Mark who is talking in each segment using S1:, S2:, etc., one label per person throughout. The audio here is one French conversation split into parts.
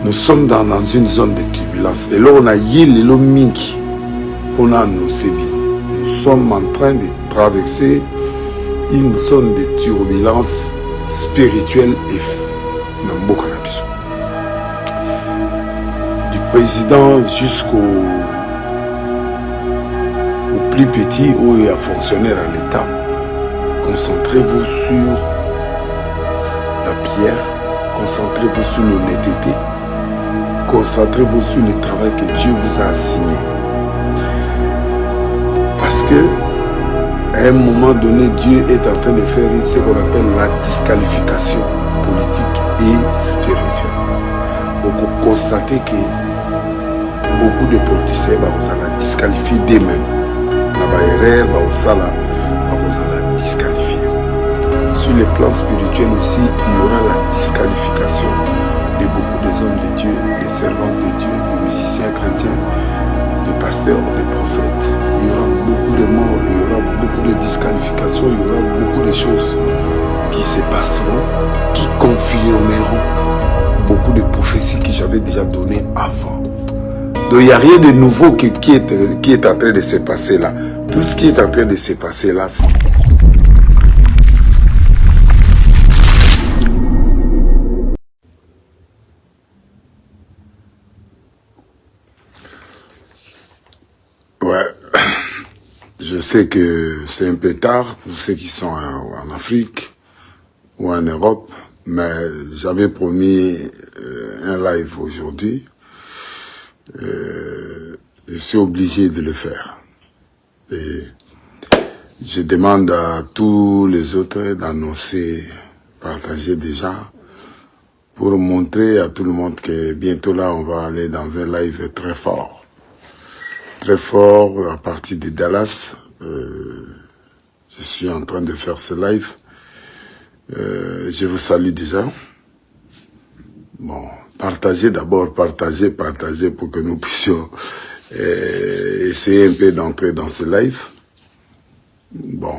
S1: Nous sommes dans une zone de turbulence. Et là, on a yé le minki pour annoncer. Nous sommes en train de traverser une zone de turbulence spirituelle et Nambo Kanabiso. Du président jusqu'au plus petit ou à fonctionnaire à l'État. Concentrez-vous sur la prière, concentrez-vous sur l'honnêteté, concentrez-vous sur le travail que Dieu vous a assigné. Parce que à un moment donné, Dieu est en train de faire ce qu'on appelle la disqualification politique et spirituelle. Donc vous constatez que beaucoup de politiciens vous allez disqualifier d'eux-mêmes. Vous allez disqualifier. Sur le plan spirituel aussi, il y aura la disqualification de beaucoup des hommes de Dieu, des servants de Dieu, des musiciens chrétiens, des pasteurs, des prophètes. Il y aura beaucoup de morts, il y aura beaucoup de disqualifications, il y aura beaucoup de choses qui se passeront, qui confirmeront beaucoup de prophéties que j'avais déjà données avant. Donc il n'y a rien de nouveau qui est en train de se passer là. Tout ce qui est en train de se passer là, c'est... Ouais, je sais que c'est un peu tard pour ceux qui sont en Afrique ou en Europe, mais j'avais promis un live aujourd'hui. Je suis obligé de le faire. Et je demande à tous les autres d'annoncer, partager déjà, pour montrer à tout le monde que bientôt là, on va aller dans un live très fort. Très fort à partir de Dallas. Je suis en train de faire ce live. Je vous salue déjà. Bon, partagez d'abord, partagez pour que nous puissions essayer un peu d'entrer dans ce live. Bon,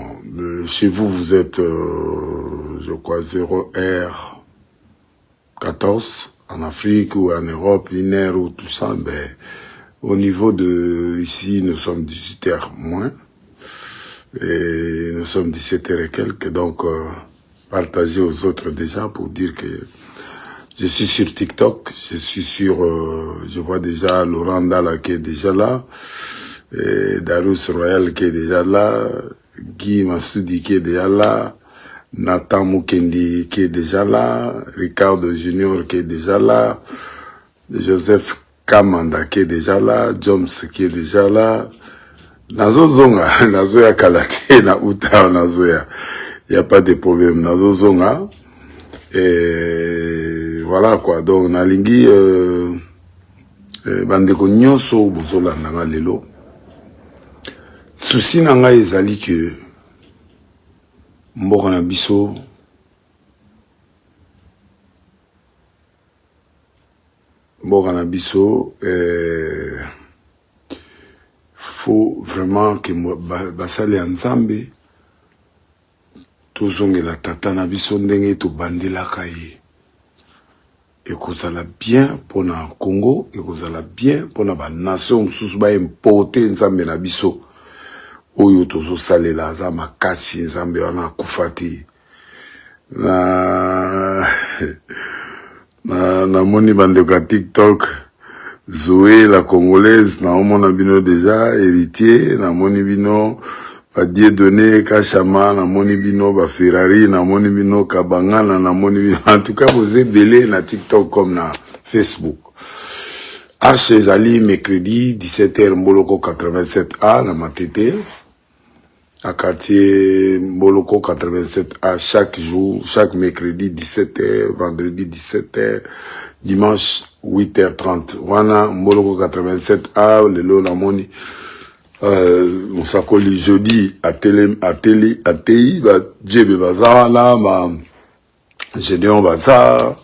S1: chez vous, vous êtes, je crois, 0R14 en Afrique ou en Europe, 1h ou tout ça. Ben, au niveau de ici, nous sommes 18h moins. Et nous sommes 17h et quelques. Donc, partagez aux autres déjà pour dire que je suis sur TikTok, je suis sur, je vois déjà Laurent Dalla qui est déjà là, et Darus Royal qui est déjà là, Guy Massoudi qui est déjà là, Nathan Mukendi qui est déjà là, Ricardo Junior qui est déjà là, Joseph Kamanda qui est déjà là, Joms qui est déjà là, Nazo Zonga, Nazoya Kalake, na Uta, Nazoya, il n'y a pas de problème, Nazo Zonga, et voilà quoi, donc nalingi bandeko nyonso bozolanda nga lelo. Souci na nga ezali que mboka na biso faut vraiment que basali ya Nzambe tozongela tata na biso ndenge tobandelaka ye. Et que la bien pour le Congo, et que la bien pour la nation, sous ba importer Nzambe na biso. Oyo tozo sale la za makasi Nzambe wana kufati. Na moni bandeko TikTok, Zoé la congolaise, na omona bino déjà héritier, na moni bino ba Dieudonné Kachama, na moni bino ba Ferrari, na moni bino Kabangana, na moni bino. En tout cas, vous êtes belé na TikTok comme na Facebook. Arche Zali, mercredi, 17h, Mboloko 87A, na Matete. À quartier Mboloko 87A, chaque jour, chaque mercredi, 17h, vendredi, 17h, dimanche, 8h30. Wana, Mboloko 87A, le lo na moni. On s'accorde jeudi à TI, Djebe Bazar, là, Gédéon Bazar,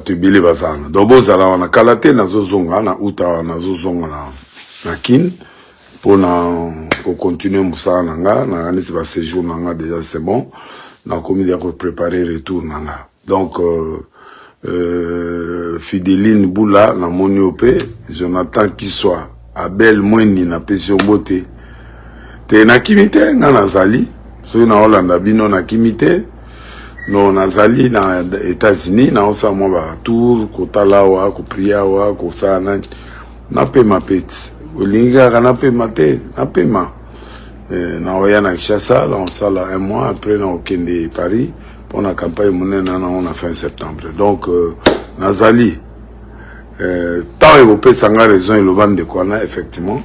S1: Tubili Bazar. Donc, Bozala, on a Kalate, Nazozonga, na Uta, Nazozonga, na Kin, pour continuer Moussa Nanga, na Anis va séjour Nanga, déjà c'est bon, na commis de préparer retour Nanga. Donc, Fideline Boula, na Moniopé, Jonathan Kiswa, Abel Mweni na Pession Bote. Te na kimite, nga nazali, so na Hollanda bino na kimite, no nazali na États-Unis, na osa mwa ba tour, kotala wa, kopria wa, kosa na pema peti. Olinga ka na pema te, na pema. Na oya na Kishasa, là on sala un mois, après na okende Paris, pour la campagne monnaie, on a fin septembre. Donc, nazali, tant européen sanga raison et le vent de Kwana, effectivement.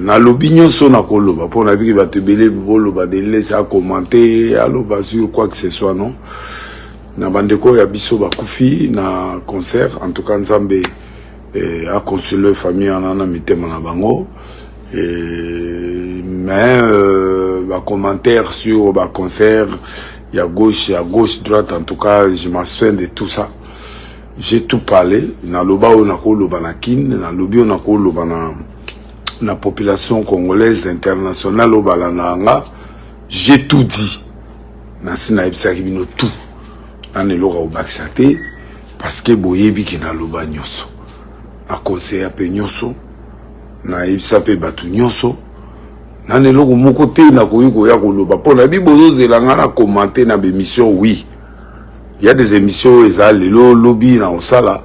S1: Na lobignon so na koloba, pour na vie va te belé, boloba de laisser à commenter, à loba sur quoi que ce soit, non. Na bandeko ya biso ba kufi, na concert, en tout cas, Nzambe, a consolé famille en ana mitema na bango. Mais, ba commentaire sur ba concert, il y a gauche, droite, en tout cas, je m'abstiens de tout ça. J'ai tout parlé. Na loba o na ko loba na kin, na lobi o na ko loba na population congolaise internationale au balananga. J'ai tout dit. Na sina ebisa kibino tout. Na ne loka o baksate parce que boyebi ki na loba nyoso. Na conseiller pe nyoso. Na ebisa pe batu nyoso. Nane loko moko te na koyiko ya koloba po na bibozo zelanga na commenter na émission. Oui, il y a des émissions eza lelo lobby na osala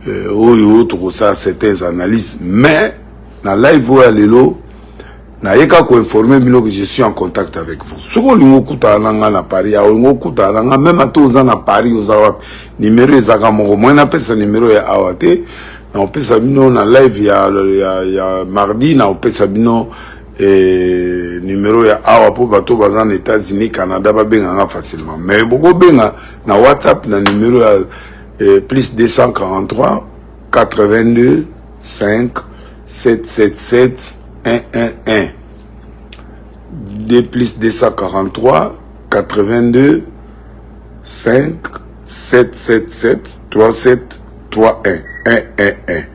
S1: oyo to ça certaines analyses, mais na live ya lelo na yeka ko informer bino que je suis en contact avec vous. Soko lingo kuta nanga na Paris, awo kuta nanga même atoza na Paris ozawa numéro ezaka moko moi na pesa numéro ya awate na opesa bino na live ya mardi na opesa bino numéro ya awa po bato bazan États-Unis, Canada ba benga facilement. Mais boko benga na WhatsApp na numéro ya plus 243 82 5 777 111 de plus 243 82 5 777 3731 111.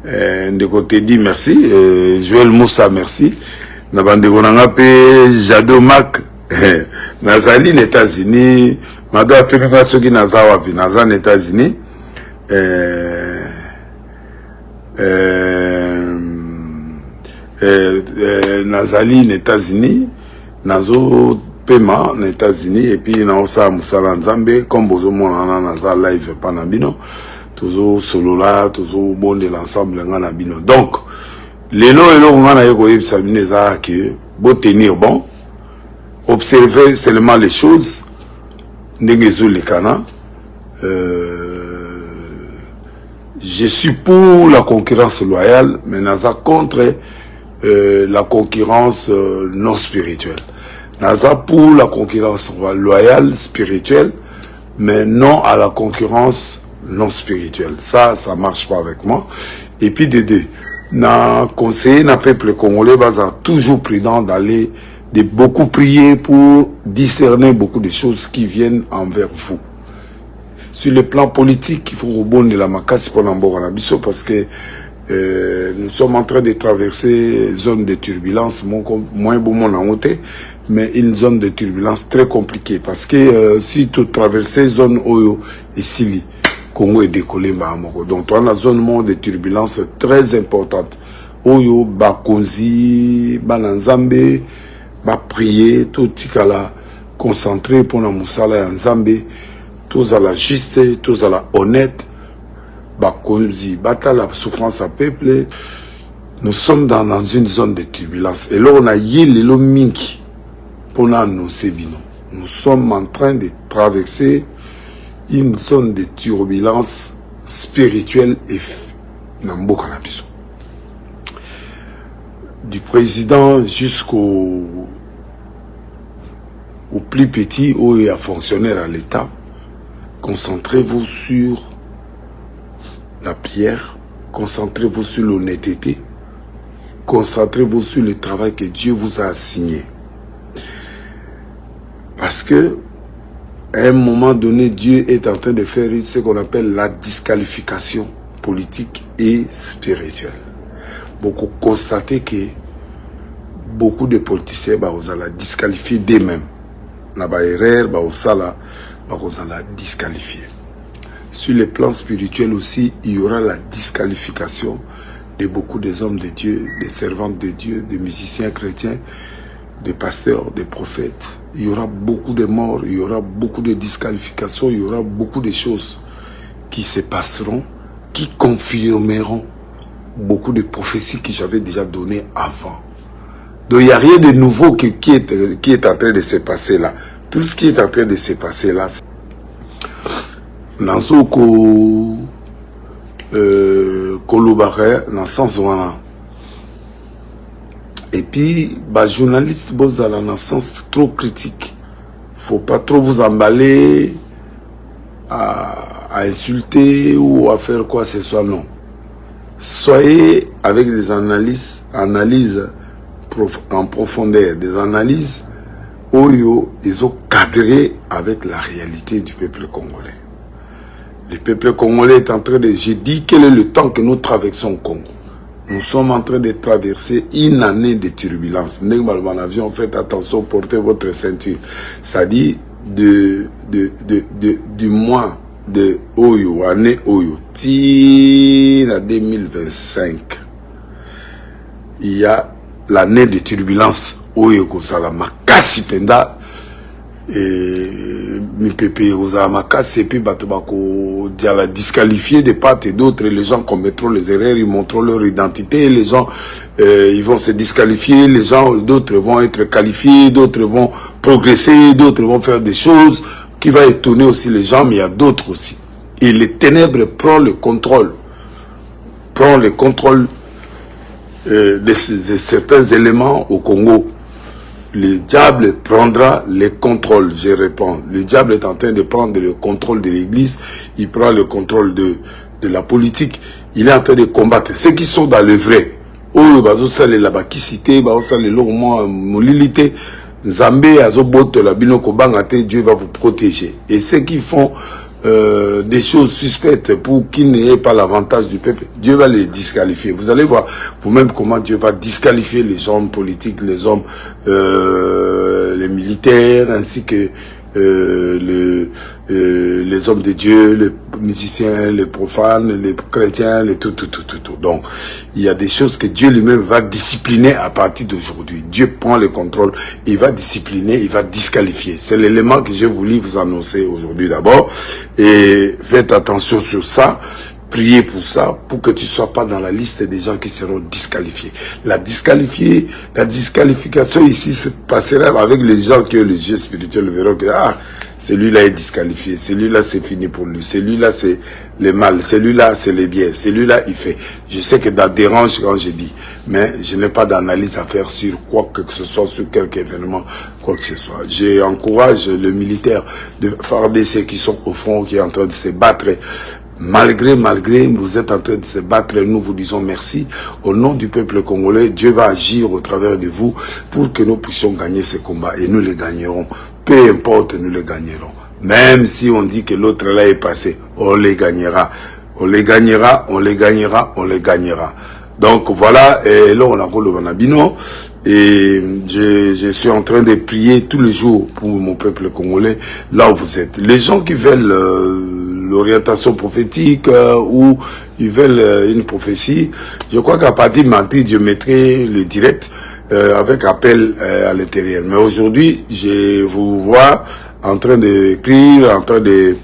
S1: De côté dit merci, Joël Moussa merci. Na bande konanga pe Jado Mac nazali les États-Unis, mado apemi ba soki nazawa pi nazali les États-Unis. Nazali les États-Unis, nazo pema les États-Unis et puis na osa musala nzambe comme bozo mona naza live panambino. Toujours solo là, toujours bon de l'ensemble ngana bino. Donc, les lots et lots ngana yoko yeb sabine za que beau tenir bon, observer seulement les choses, n'engezo les cana. Je suis pour la concurrence loyale, mais naza contre la concurrence non spirituelle. Naza pour la concurrence loyale, spirituelle, mais non à la concurrence non spirituel. Ça marche pas avec moi. Et puis de deux, na conseiller na peuple congolais baza toujours prudent d'aller de beaucoup prier pour discerner beaucoup de choses qui viennent envers vous. Sur le plan politique, il faut rebondir la makasi pour l'ambora biso parce que nous sommes en train de traverser une zone de turbulence, moins bon mon angoté, mais une zone de turbulence très compliquée parce que si tu traverses zone Oyo et Sili, Congo est décollé Mahamoko. Donc, on a une zone de turbulence très importante. Oyo, Bakonzi, Bananzambe, ba prier, tout tikala, concentré pour la moussala Nzambe, tous à la juste, tous à la honnête, Bakonzi, bata la souffrance à peuple. Nous sommes dans une zone de turbulence. Et là, on a yé le minki pour nous sévino. Nous sommes en train de traverser une zone de turbulence spirituelle et Nambo Kanabiso. Du président jusqu'au plus petit ou à fonctionnaire à l'État, concentrez-vous sur la prière, concentrez-vous sur l'honnêteté, concentrez-vous sur le travail que Dieu vous a assigné. Parce que à un moment donné, Dieu est en train de faire ce qu'on appelle la disqualification politique et spirituelle. Beaucoup constaté que beaucoup de politiciens ont la disqualifier d'eux-mêmes. Na ba erreur, ba osala, ba la disqualifier. Sur le plan spirituel aussi, il y aura la disqualification de beaucoup des hommes de Dieu, des servantes de Dieu, des musiciens chrétiens, des pasteurs, des prophètes. Il y aura beaucoup de morts, il y aura beaucoup de disqualifications, il y aura beaucoup de choses qui se passeront, qui confirmeront beaucoup de prophéties que j'avais déjà données avant. Donc il n'y a rien de nouveau qui est en train de se passer là. Tout ce qui est en train de se passer là, Nanzoko Kolobare, dans le sens où et puis, bah, journaliste, vous avez un sens trop critique. Faut pas trop vous emballer à insulter ou à faire quoi que ce soit, non. Soyez avec des analyses en profondeur, des analyses où ils ont cadré avec la réalité du peuple congolais. Le peuple congolais est en train de... J'ai dit quel est le temps que nous traversons au Congo. Nous sommes en train de traverser une année de turbulence. Normalement, avion, faites attention, portez votre ceinture. C'est-à-dire du mois de Oyo, année Oyo, à 2025. Il y a l'année de turbulence Oyo Kosala Makasi Penda. Et mi pépé aux amakas et puis batobako diala disqualifié de part et d'autre. Les gens commettront les erreurs, ils montreront leur identité, les gens ils vont se disqualifier, les gens d'autres vont être qualifiés, d'autres vont progresser, d'autres vont faire des choses qui va étonner aussi les gens, mais il y a d'autres aussi. Et les ténèbres prend le contrôle de certains éléments au Congo. Le diable prendra le contrôle, je réponds. Le diable est en train de prendre le contrôle de l'église, il prend le contrôle de la politique, il est en train de combattre. Ceux qui sont dans le vrai, Dieu va vous protéger. Et ceux qui font des choses suspectes pour qu'il n'ait pas l'avantage du peuple, Dieu va les disqualifier. Vous allez voir vous-même comment Dieu va disqualifier les hommes politiques, les hommes, les militaires, ainsi que les hommes de Dieu, les musiciens, les profanes, les chrétiens, les tout. Donc, il y a des choses que Dieu lui-même va discipliner à partir d'aujourd'hui. Dieu prend le contrôle, il va discipliner, il va disqualifier. C'est l'élément que j'ai voulu vous annoncer aujourd'hui d'abord. Et faites attention sur ça. Priez pour ça, pour que tu ne sois pas dans la liste des gens qui seront disqualifiés. La disqualification ici se passera avec les gens qui ont les yeux spirituels, verront que celui-là est disqualifié, celui-là c'est fini pour lui, celui-là c'est le mal, celui-là c'est le bien, celui-là il fait. Je sais que ça dérange quand je dis, mais je n'ai pas d'analyse à faire sur quoi que ce soit, sur quelque événement, quoi que ce soit. J'encourage le militaire de farder ceux qui sont au front, qui est en train de se battre. Malgré, vous êtes en train de se battre, nous vous disons merci. Au nom du peuple congolais, Dieu va agir au travers de vous pour que nous puissions gagner ces combats. Et nous les gagnerons. Peu importe, nous les gagnerons. Même si on dit que l'autre là est passé, on les gagnera. On les gagnera. Donc voilà, et là on a le Banabino. Et je suis en train de prier tous les jours pour mon peuple congolais, là où vous êtes. Les gens qui veulent l'orientation prophétique ou ils veulent une prophétie, je crois qu'à partir de mardi, je mettrai le direct avec appel à l'intérieur. Mais aujourd'hui, je vous vois en train d'écrire, en train de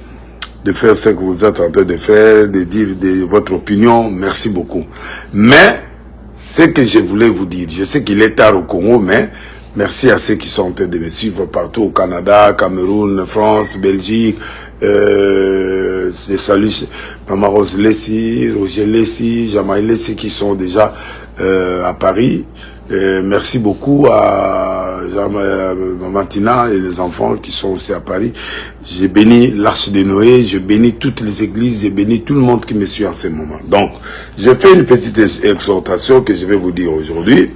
S1: faire ce que vous êtes en train de faire, de dire votre opinion. Merci beaucoup. Mais ce que je voulais vous dire, je sais qu'il est tard au Congo, mais merci à ceux qui sont en train de me suivre partout au Canada, Cameroun, France, Belgique. Je salue Maman Rose Lessi, Roger Lessi, Jamaï Lessi qui sont déjà à Paris. Merci beaucoup à Maman Tina et les enfants qui sont aussi à Paris. J'ai béni l'Arche de Noé, je bénis toutes les églises, j'ai béni tout le monde qui me suit en ce moment. Donc, je fais une petite exhortation que je vais vous dire aujourd'hui.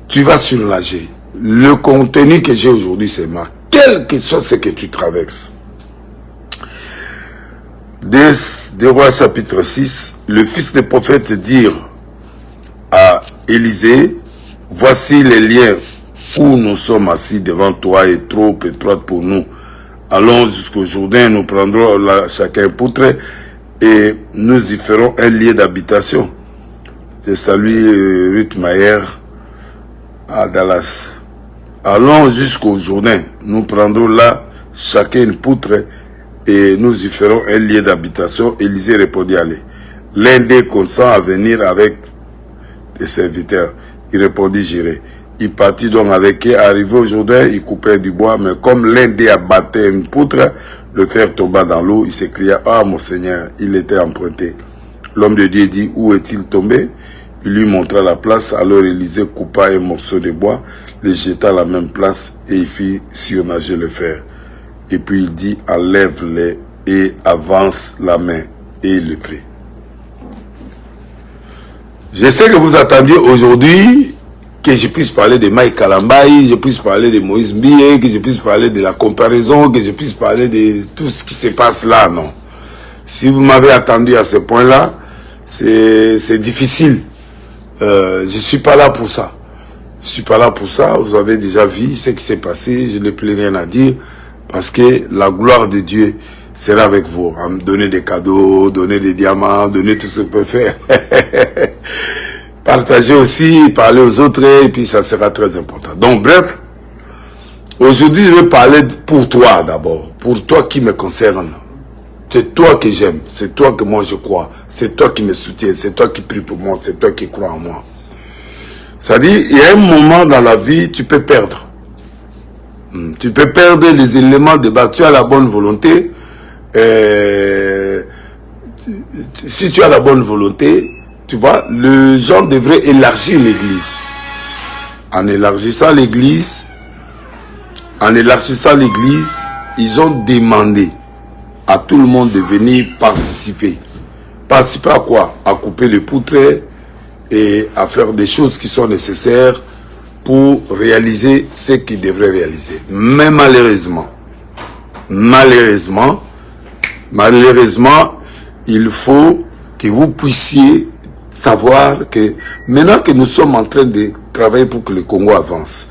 S1: Tu vas surnager. Le contenu que j'ai aujourd'hui, c'est quel que soit ce que tu traverses. Des Rois chapitre 6, le fils des prophètes dit à Élisée, voici les liens où nous sommes assis devant toi est trop étroite pour nous Allons jusqu'au Jourdain, nous prendrons là, chacun un poutre et nous y ferons un lieu d'habitation. Je salue Ruth Mayer à Dallas. Allons jusqu'au Jourdain, nous prendrons là chacun une poutre et nous y ferons un lieu d'habitation. Élisée répondit, allez. L'un d'eux consent à venir avec des serviteurs. Il répondit, j'irai. Il partit donc avec eux. Arrivé au Jourdain, il coupait du bois, mais comme l'un d'eux abattait une poutre, le fer tomba dans l'eau. Il s'écria, ah mon Seigneur, il était emprunté. L'homme de Dieu dit, où est-il tombé? Il lui montra la place. Alors Élisée coupa un morceau de bois, le jeta à la même place et il fit surnager le fer. Et puis il dit, enlève-les et avance la main. Et il le prit. Je sais que vous attendiez aujourd'hui que je puisse parler de Mike Kalambayi, je puisse parler de Moïse Mbie, que je puisse parler de la comparaison, que je puisse parler de tout ce qui se passe là, non. Si vous m'avez attendu à ce point-là, c'est difficile. Je ne suis pas là pour ça. Je ne suis pas là pour ça. Vous avez déjà vu ce qui s'est passé. Je n'ai plus rien à dire. Parce que la gloire de Dieu sera avec vous. À me donner des cadeaux, donner des diamants, donner tout ce qu'on peut faire. Partager aussi, parler aux autres, et puis ça sera très important. Donc bref, aujourd'hui je vais parler pour toi d'abord. Pour toi qui me concerne. C'est toi que j'aime, c'est toi que moi je crois, c'est toi qui me soutiens, c'est toi qui prie pour moi, c'est toi qui crois en moi. C'est-à-dire, il y a un moment dans la vie, tu peux perdre. Tu peux perdre les éléments de base. Tu as la bonne volonté. Si tu as la bonne volonté, tu vois, les gens devraient élargir l'église. En élargissant l'église, ils ont demandé à tout le monde de venir participer. Participer à quoi? À couper les poutres et à faire des choses qui sont nécessaires pour réaliser ce qu'ils devraient réaliser. Mais malheureusement, il faut que vous puissiez savoir que maintenant que nous sommes en train de travailler pour que le Congo avance,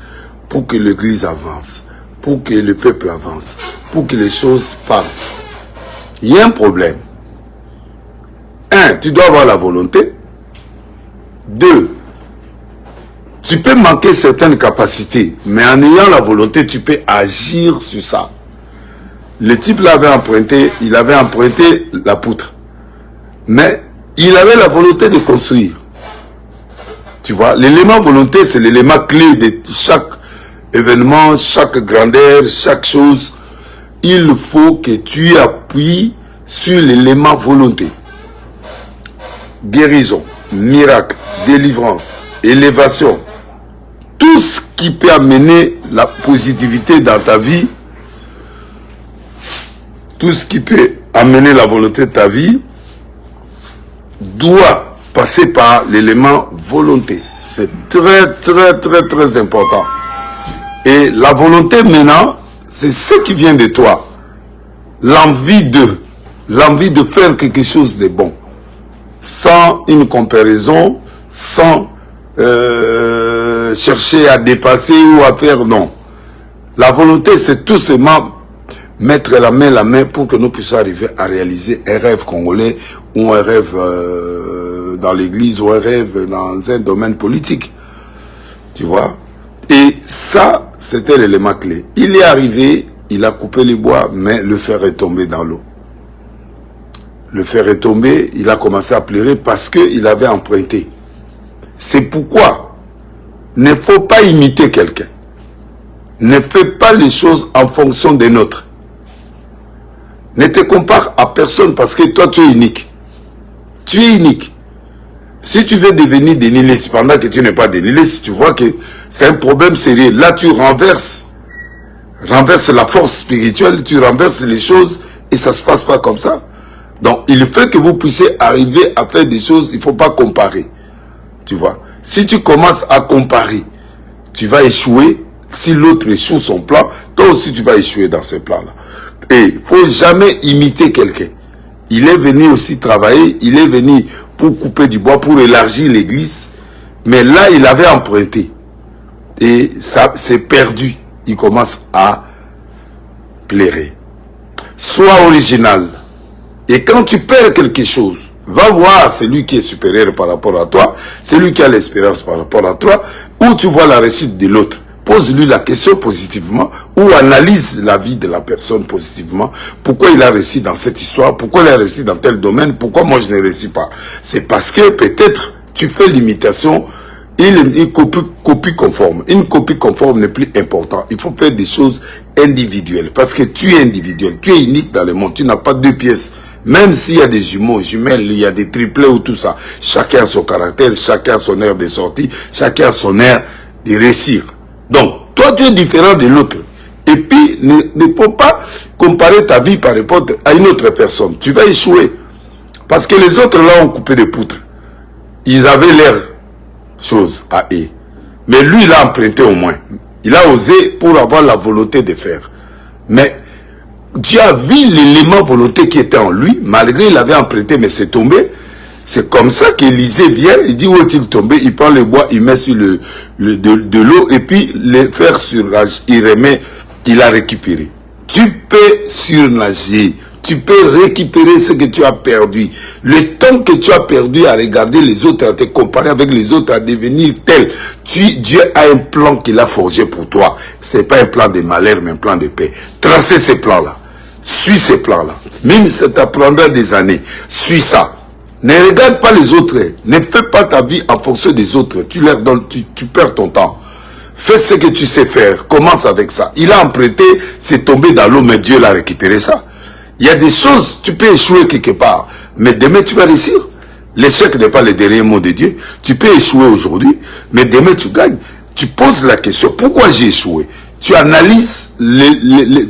S1: pour que l'église avance, pour que le peuple avance, pour que les choses partent, il y a un problème. 1, tu dois avoir la volonté. 2, tu peux manquer certaines capacités, mais en ayant la volonté, tu peux agir sur ça. Le type l'avait emprunté, il avait emprunté la poutre. Mais il avait la volonté de construire. Tu vois, l'élément volonté, c'est l'élément clé de chaque événement, chaque grandeur, chaque chose. Il faut que tu appuies sur l'élément volonté. Guérison, miracle, délivrance, élévation. Tout ce qui peut amener la positivité dans ta vie, tout ce qui peut amener la volonté de ta vie, doit passer par l'élément volonté. C'est très important. Et la volonté maintenant, c'est ce qui vient de toi. L'envie de faire quelque chose de bon. Sans une comparaison, sans chercher à dépasser ou à faire, non. La volonté, c'est tout simplement mettre la main pour que nous puissions arriver à réaliser un rêve congolais ou un rêve dans l'église ou un rêve dans un domaine politique. Tu vois? Et ça, c'était l'élément clé. Il est arrivé, il a coupé les bois, mais le fer est tombé dans l'eau. Le fer est tombé, il a commencé à pleurer parce qu'il avait emprunté. C'est pourquoi ne faut pas imiter quelqu'un. Ne fais pas les choses en fonction des nôtres. Ne te compare à personne parce que toi tu es unique. Tu es unique. Si tu veux devenir déniliste pendant que tu n'es pas déniliste, tu vois que c'est un problème sérieux. Là tu renverses la force spirituelle, tu renverses les choses et ça ne se passe pas comme ça. Donc il faut que vous puissiez arriver à faire des choses, il ne faut pas comparer. Tu vois, si tu commences à comparer, tu vas échouer. Si l'autre échoue son plan, toi aussi tu vas échouer dans ce plan-là. Et il ne faut jamais imiter quelqu'un. Il est venu aussi travailler, il est venu pour couper du bois, pour élargir l'église. Mais là, il avait emprunté. Et ça s'est perdu. Il commence à pleurer. sois original. Et quand tu perds quelque chose, va voir celui qui est supérieur par rapport à toi, celui qui a l'expérience par rapport à toi, ou tu vois la réussite de l'autre. Pose-lui la question positivement ou analyse la vie de la personne positivement. Pourquoi il a réussi dans cette histoire? Pourquoi il a réussi dans tel domaine? Pourquoi moi je ne réussis pas? C'est parce que peut-être tu fais l'imitation, une copie conforme. Une copie conforme n'est plus important. Il faut faire des choses individuelles parce que tu es individuel, tu es unique dans le monde. Tu n'as pas deux pièces. Même s'il y a des jumeaux, jumelles, il y a des triplés ou tout ça. Chacun a son caractère, chacun a son air de sortie, chacun a son air de réussir. Donc, toi, tu es différent de l'autre. Et puis, ne faut pas comparer ta vie par rapport à une autre personne. Tu vas échouer. Parce que les autres, là, ont coupé des poutres. Ils avaient leur chose à eux. Mais lui, il a emprunté au moins. Il a osé pour avoir la volonté de faire. Mais Dieu a vu l'élément volonté qui était en lui. Malgré il avait emprunté, mais c'est tombé. C'est comme ça qu'Élisée vient, il dit où est-il tombé? Il prend le bois, il met sur de l'eau et puis les fer surnager, il remet, il a récupéré. Tu peux surnager, tu peux récupérer ce que tu as perdu. Le temps que tu as perdu à regarder les autres, à te comparer avec les autres, à devenir tel. Dieu a un plan qu'il a forgé pour toi. Ce n'est pas un plan de malheur, mais un plan de paix. Tracez ce plan-là. Suis ce plan-là. Même si ça t'apprendra des années. Suis ça. Ne regarde pas les autres. Ne fais pas ta vie en fonction des autres. Tu leur donnes, tu perds ton temps. Fais ce que tu sais faire. Commence avec ça. Il a emprunté, c'est tombé dans l'eau, mais Dieu l'a récupéré ça. Il y a des choses, tu peux échouer quelque part, mais demain tu vas réussir. L'échec n'est pas le dernier mot de Dieu. Tu peux échouer aujourd'hui, mais demain tu gagnes. Tu poses la question, pourquoi j'ai échoué? Tu analyses,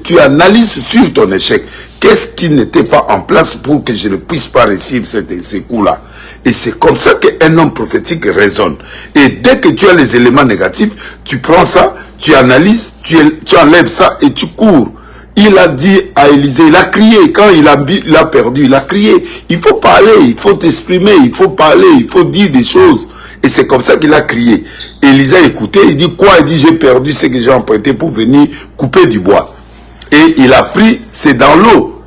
S1: tu analyses sur ton échec. Qu'est-ce qui n'était pas en place pour que je ne puisse pas réussir ces coups-là? Et c'est comme ça qu'un homme prophétique raisonne. Et dès que tu as les éléments négatifs, tu prends ça, tu analyses, tu enlèves ça et tu cours. Il a dit à Élisée, il a crié, quand il a perdu, il a crié. Il faut parler, il faut t'exprimer, il faut parler, il faut dire des choses. Et c'est comme ça qu'il a crié. Élisée a écouté, il dit quoi? Il dit j'ai perdu ce que j'ai emprunté pour venir couper du bois. Et il a pris, c'est dans l'eau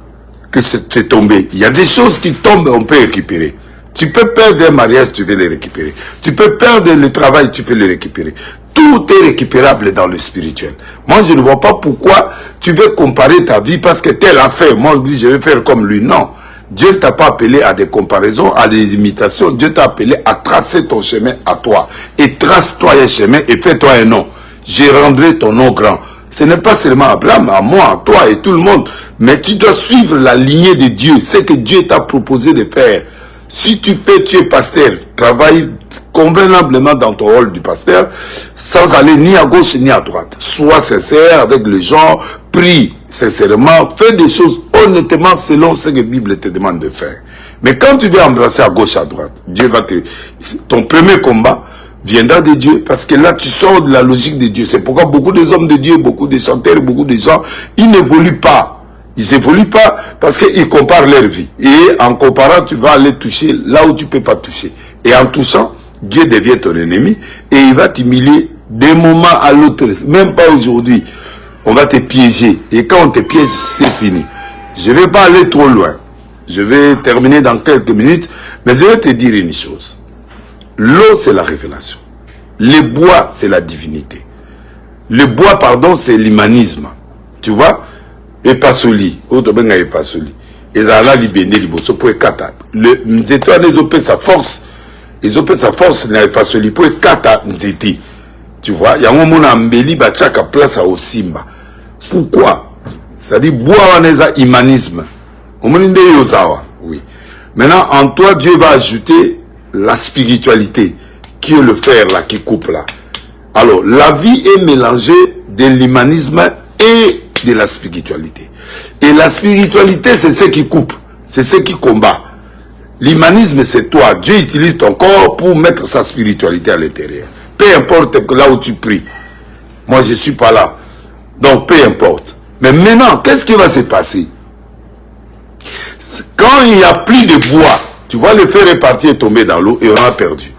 S1: que c'est tombé. Il y a des choses qui tombent, on peut récupérer. Tu peux perdre un mariage, tu peux le récupérer. Tu peux perdre le travail, tu peux le récupérer. Tout est récupérable dans le spirituel. Moi, je ne vois pas pourquoi tu veux comparer ta vie parce que tel a fait. Moi, je dis, je vais faire comme lui. Non. Dieu ne t'a pas appelé à des comparaisons, à des imitations. Dieu t'a appelé à tracer ton chemin à toi. Et trace-toi un chemin et fais-toi un nom. Je rendrai ton nom grand. Ce n'est pas seulement Abraham, à moi, à toi et tout le monde. Mais tu dois suivre la lignée de Dieu. C'est que Dieu t'a proposé de faire. Si tu es pasteur, travaille convenablement dans ton rôle du pasteur, sans aller ni à gauche ni à droite. Sois sincère avec les gens, prie sincèrement, fais des choses honnêtement selon ce que la Bible te demande de faire. Mais quand tu veux embrasser à gauche, à droite, Dieu va te... Ton premier combat viendra de Dieu, parce que là tu sors de la logique de Dieu. C'est pourquoi beaucoup des hommes de Dieu, beaucoup de chanteurs, beaucoup de gens, ils n'évoluent pas. Ils n'évoluent pas parce qu'ils comparent leur vie. Et en comparant, tu vas aller toucher là où tu ne peux pas toucher. Et en touchant, Dieu devient ton ennemi et il va t'humilier d'un moment à l'autre. Même pas aujourd'hui. On va te piéger. Et quand on te piège, c'est fini. Je ne vais pas aller trop loin. Je vais terminer dans quelques minutes. Mais je vais te dire une chose. L'eau, c'est la révélation. Le bois, c'est la divinité. Le bois, pardon, c'est l'humanisme. Tu vois? Et pas soli. Autre ben et pas soli. Et là, libéné, liboso, pour kata. Le nzeto, les opé sa force. Les opé sa force, n'est pas soli. Pour kata, nzeti. Tu vois? Il y a un moment, mbeli, ba chaka place à Osimba. Pourquoi? C'est-à-dire, bois, on est à humanisme. Oui. Maintenant, en toi, Dieu va ajouter la spiritualité, qui est le fer là, qui coupe là. Alors, la vie est mélangée de l'humanisme et de la spiritualité. Et la spiritualité, c'est ce qui coupe, c'est ce qui combat. L'humanisme, c'est toi. Dieu utilise ton corps pour mettre sa spiritualité à l'intérieur. Peu importe là où tu pries. Moi, je ne suis pas là. Donc, peu importe. Mais maintenant, qu'est-ce qui va se passer? Quand il n'y a plus de bois, tu vois le fer réparti et tomber dans l'eau et on a perdu.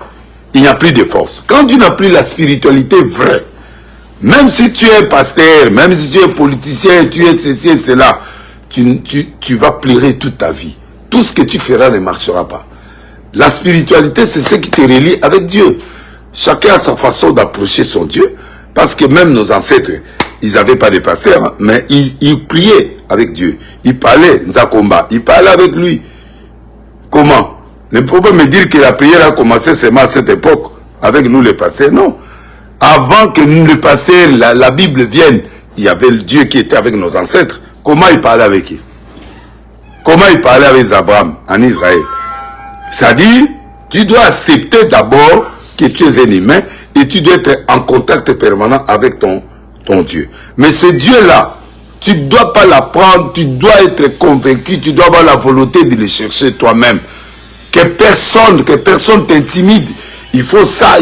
S1: Il n'y a plus de force. Quand tu n'as plus la spiritualité vraie, même si tu es pasteur, même si tu es politicien, tu es ceci et cela, tu vas pleurer toute ta vie. Tout ce que tu feras ne marchera pas. La spiritualité, c'est ce qui te relie avec Dieu. Chacun a sa façon d'approcher son Dieu. Parce que même nos ancêtres, ils n'avaient pas de pasteur, hein, mais ils priaient avec Dieu. Ils parlaient, Nzakomba, ils parlaient avec lui. Comment? Ne faut pas me dire que la prière a commencé seulement à cette époque, avec nous les pasteurs, non. Avant que nous les pasteurs, la Bible vienne, il y avait le Dieu qui était avec nos ancêtres. Comment il parlait avec eux? Comment il parlait avec Abraham en Israël? C'est-à-dire, tu dois accepter d'abord que tu es un humain et tu dois être en contact permanent avec ton Dieu. Mais ce Dieu-là, tu ne dois pas l'apprendre, tu dois être convaincu, tu dois avoir la volonté de le chercher toi-même. Que personne t'intimide. Il faut ça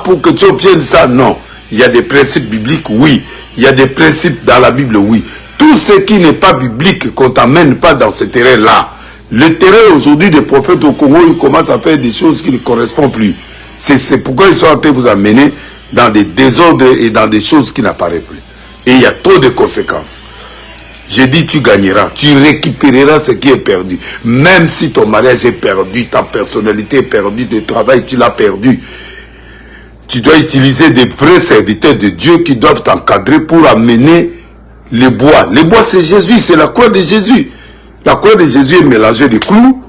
S1: pour que tu obtiennes ça. Non. Il y a des principes bibliques, oui. Il y a des principes dans la Bible, oui. Tout ce qui n'est pas biblique, qu'on t'amène pas dans ce terrain-là. Le terrain aujourd'hui des prophètes au Congo, ils commencent à faire des choses qui ne correspondent plus. C'est pourquoi ils sont en train de vous amener dans des désordres et dans des choses qui n'apparaissent plus. Et il y a trop de conséquences. J'ai dit, tu gagneras, tu récupéreras ce qui est perdu. Même si ton mariage est perdu, ta personnalité est perdue, ton travail, tu l'as perdu. Tu dois utiliser des vrais serviteurs de Dieu qui doivent t'encadrer pour amener les bois. Les bois, c'est Jésus, c'est la croix de Jésus. La croix de Jésus est mélangée de clous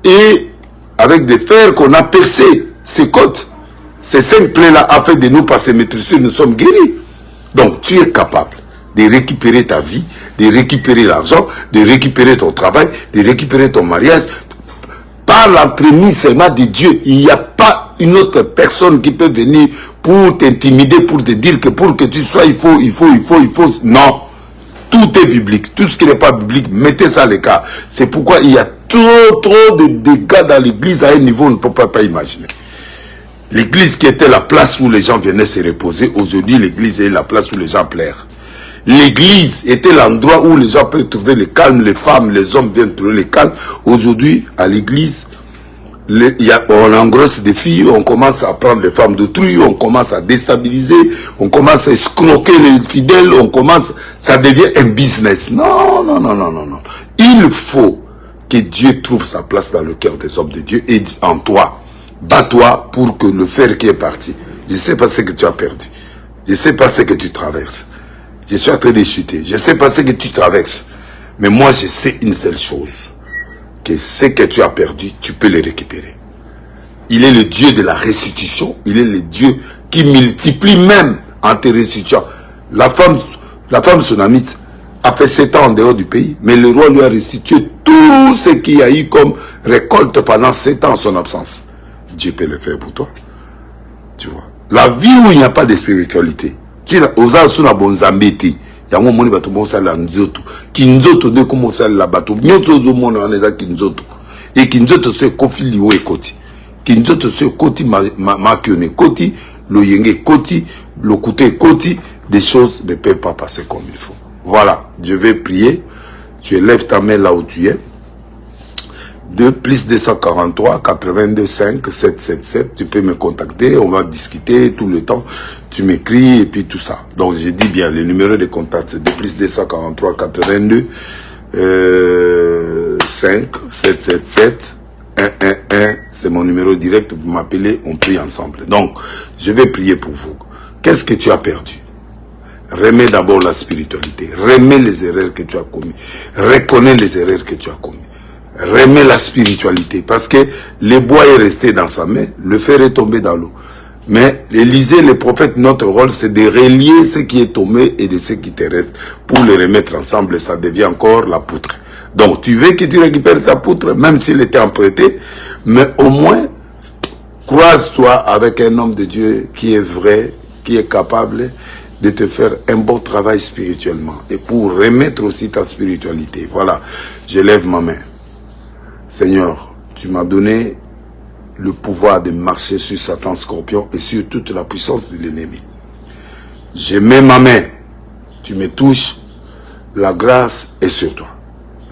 S1: et avec des fers qu'on a percés, ces côtes. Ces 5 plaies-là, afin de nous passer maîtriser, nous sommes guéris. Donc, tu es capable de récupérer ta vie, de récupérer l'argent, de récupérer ton travail, de récupérer ton mariage, par l'entremise seulement de Dieu. Il n'y a pas une autre personne qui peut venir pour t'intimider, pour te dire que pour que tu sois, il faut. Non. Tout est biblique. Tout ce qui n'est pas biblique, mettez ça à l'écart. C'est pourquoi il y a trop de dégâts dans l'église à un niveau, on ne peut pas imaginer. L'église qui était la place où les gens venaient se reposer, aujourd'hui l'église est la place où les gens pleurent. L'église était l'endroit où les gens peuvent trouver le calme, les femmes, les hommes viennent trouver le calme. Aujourd'hui, à l'église, on engrosse des filles, on commence à prendre les femmes d'autrui, on commence à déstabiliser, on commence à escroquer les fidèles, ça devient un business. Non. Il faut que Dieu trouve sa place dans le cœur des hommes de Dieu et en toi. Bats-toi pour que le fer qui est parti. Je ne sais pas ce que tu as perdu. Je ne sais pas ce que tu traverses. Je suis en train de chuter. Je ne sais pas ce que tu traverses. Mais moi, je sais une seule chose. Que ce que tu as perdu, tu peux le récupérer. Il est le Dieu de la restitution. Il est le Dieu qui multiplie même en te restituant. La femme tsunamite a fait 7 ans en dehors du pays. Mais le roi lui a restitué tout ce qu'il y a eu comme récolte pendant 7 ans en son absence. Dieu peut le faire pour toi. Tu vois. La vie où il n'y a pas de spiritualité. Tu as sous la bonne zambeti. Yango moni bato mo sala nzoto. Kinzoto de komo sala bato. Nyoto zo mona aneza kinzoto. Et kinzoto se kofi liwe koti. Kinzoto se koti makione koti, le yenge koti, le couteau koti, des choses ne peuvent pas passer comme il faut. Voilà, je vais prier. Tu élèves ta main là où tu es. 2 plus 243 82 5 777. Tu peux me contacter, on va discuter tout le temps. Tu m'écris et puis tout ça. Donc j'ai dit bien, le numéro de contact c'est 2 plus 243 82 5 777 111. C'est mon numéro direct, vous m'appelez, on prie ensemble. Donc, je vais prier pour vous. Qu'est-ce que tu as perdu? Remets d'abord la spiritualité. Remets les erreurs que tu as commises. Reconnais les erreurs que tu as commises. Remets la spiritualité. Parce que le bois est resté dans sa main, le fer est tombé dans l'eau. Mais Élisée, le prophète, notre rôle, c'est de relier ce qui est tombé et de ce qui te reste pour les remettre ensemble et ça devient encore la poutre. Donc, tu veux que tu récupères ta poutre, même s'il était emprunté, mais au moins, croise-toi avec un homme de Dieu qui est vrai, qui est capable de te faire un bon travail spirituellement et pour remettre aussi ta spiritualité. Voilà, je lève ma main. Seigneur, tu m'as donné le pouvoir de marcher sur Satan, Scorpion et sur toute la puissance de l'ennemi. Je mets ma main, tu me touches, la grâce est sur toi.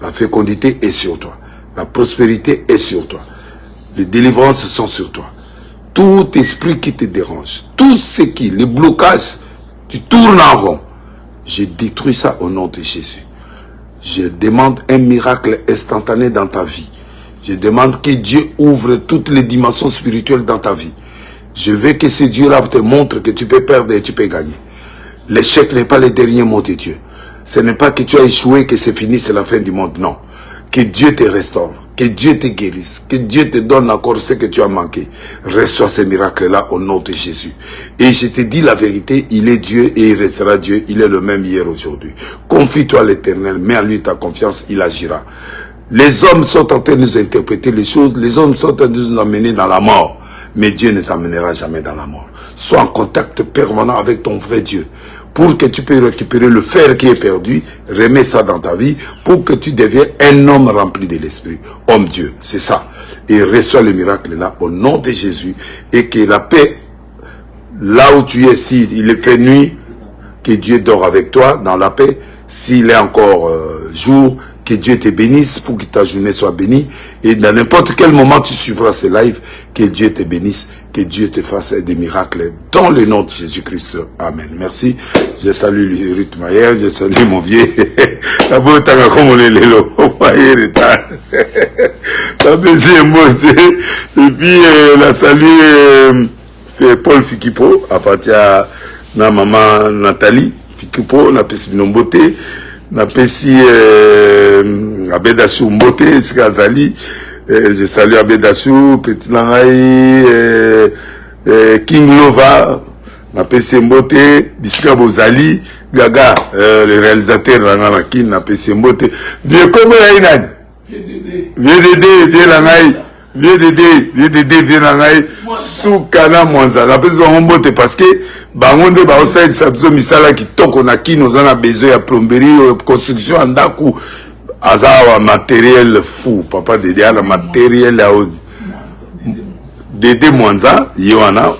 S1: La fécondité est sur toi. La prospérité est sur toi. Les délivrances sont sur toi. Tout esprit qui te dérange, tout ce qui, les blocages, tu tournes en rond. Je détruis ça au nom de Jésus. Je demande un miracle instantané dans ta vie. Je demande que Dieu ouvre toutes les dimensions spirituelles dans ta vie. Je veux que ce Dieu-là te montre que tu peux perdre et tu peux gagner. L'échec n'est pas le dernier mot de Dieu. Ce n'est pas que tu as échoué, que c'est fini, c'est la fin du monde. Non. Que Dieu te restaure. Que Dieu te guérisse. Que Dieu te donne encore ce que tu as manqué. Reçois ce miracle-là au nom de Jésus. Et je te dis la vérité, il est Dieu et il restera Dieu. Il est le même hier, aujourd'hui. Confie-toi à l'Éternel. Mets en lui ta confiance, il agira. Les hommes sont en train de nous interpréter les choses. Les hommes sont en train de nous amener dans la mort. Mais Dieu ne t'amènera jamais dans la mort. Sois en contact permanent avec ton vrai Dieu. Pour que tu puisses récupérer le fer qui est perdu, remets ça dans ta vie, pour que tu deviennes un homme rempli de l'Esprit. Homme Dieu, c'est ça. Et reçois le miracle là, au nom de Jésus. Et que la paix, là où tu es, s'il est fait nuit, que Dieu dort avec toi dans la paix. S'il est encore jour, que Dieu te bénisse pour que ta journée soit bénie. Et dans n'importe quel moment tu suivras ce live, que Dieu te bénisse, que Dieu te fasse des miracles dans le nom de Jésus-Christ. Amen. Merci. Je salue Ruth Mayer, je salue mon vieux. La beauté comme on est là. La deuxième beauté. Et puis la salue fait Paul Fikipo, à partir de ma maman Nathalie Fikipo, la pesi beauté. Na pesi Abedassou Mbote, Sikazali, je salue Abedassou, Petit Langai, King Lova, na pesi Mbote, Bisika Bozali, Gaga, le réalisateur Ranganakin, na pesi Mbote. Vieux comment il y a Vieux Dédé, vieux Langai, vieux Dédé, vieux Langai, Soukana Mwanza. Na pesi Mbote parce que bangonde ba osaid sabzo misala kitoko na kino zana besoin ya plomberie construction andaku azawa matériel fou papa Dédé la matériel ya Dédé Mwanza yoana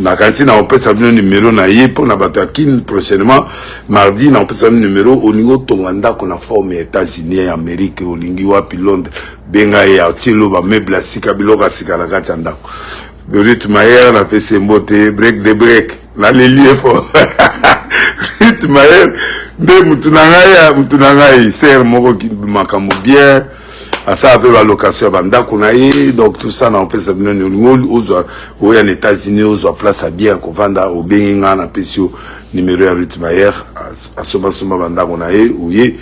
S1: na kasi na opesa bino numéro na ye pour na bato kin prochainement mardi na opesa numéro au niveau tonganda ko na forme États-Unis et Amérique au lingi wapi Londres benga ya chelo ba meuble sika biloka sika la kati andako Ruth Mayer na pese mbote break the break la lié fort Ruth Mayer de mutunangai ser moko ki makambo bien asa peu la location banda kunaye donc tout ça na pese bino ngol ozo o ya États-Unis ozo place à bien ko vanda o benga na pesio numéro ya Ruth Mayer asoba banda kunaye ouye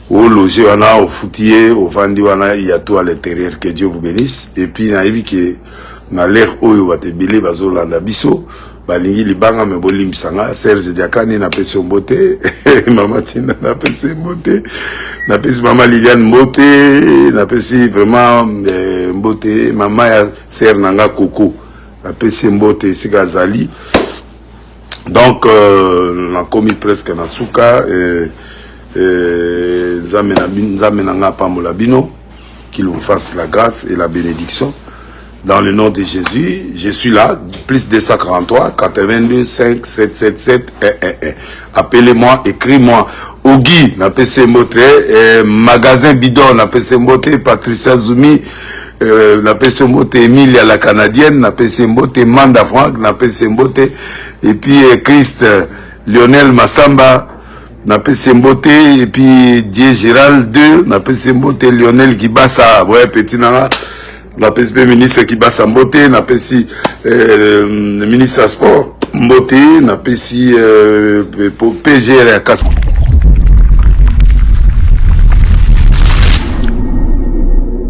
S1: au loger wana au foutier au vandi wana il y a tout à l'intérieur. Que Dieu vous bénisse. Et puis na yebi que na l'air oyo batebele bazolanda biso balingi libanga me bolimbisanga Serge Diakani na pesi mbote mama Tina na pesi mbote na pesi mama Liliane mbote na pesi vraiment mbote mama ya Ser nanga Koko na pesi mbote sika zali. Donc na komi presque na suka nzambe nanga pambola bino, qu'il vous fasse la grâce et la bénédiction. Dans le nom de Jésus, je suis là, plus 243 82 5 777 111. Appelez-moi, écris-moi. Ogi, na PC Mbote, magasin Bidon, na PC Mbote, Patricia Zoumi, na PC Mbote, Emilia la Canadienne, na PC Mbote, Manda Franck, na PC Mbote, et puis Christ, Lionel Massamba, na PC Mbote, et puis Dieu Gérald 2, na PC Mbote, Lionel Gibassa, ouais, petit nana. La PSP ministre qui bat sa beauté, n'a pas si ministre à sport, beauté, n'a pas si PGR à casse.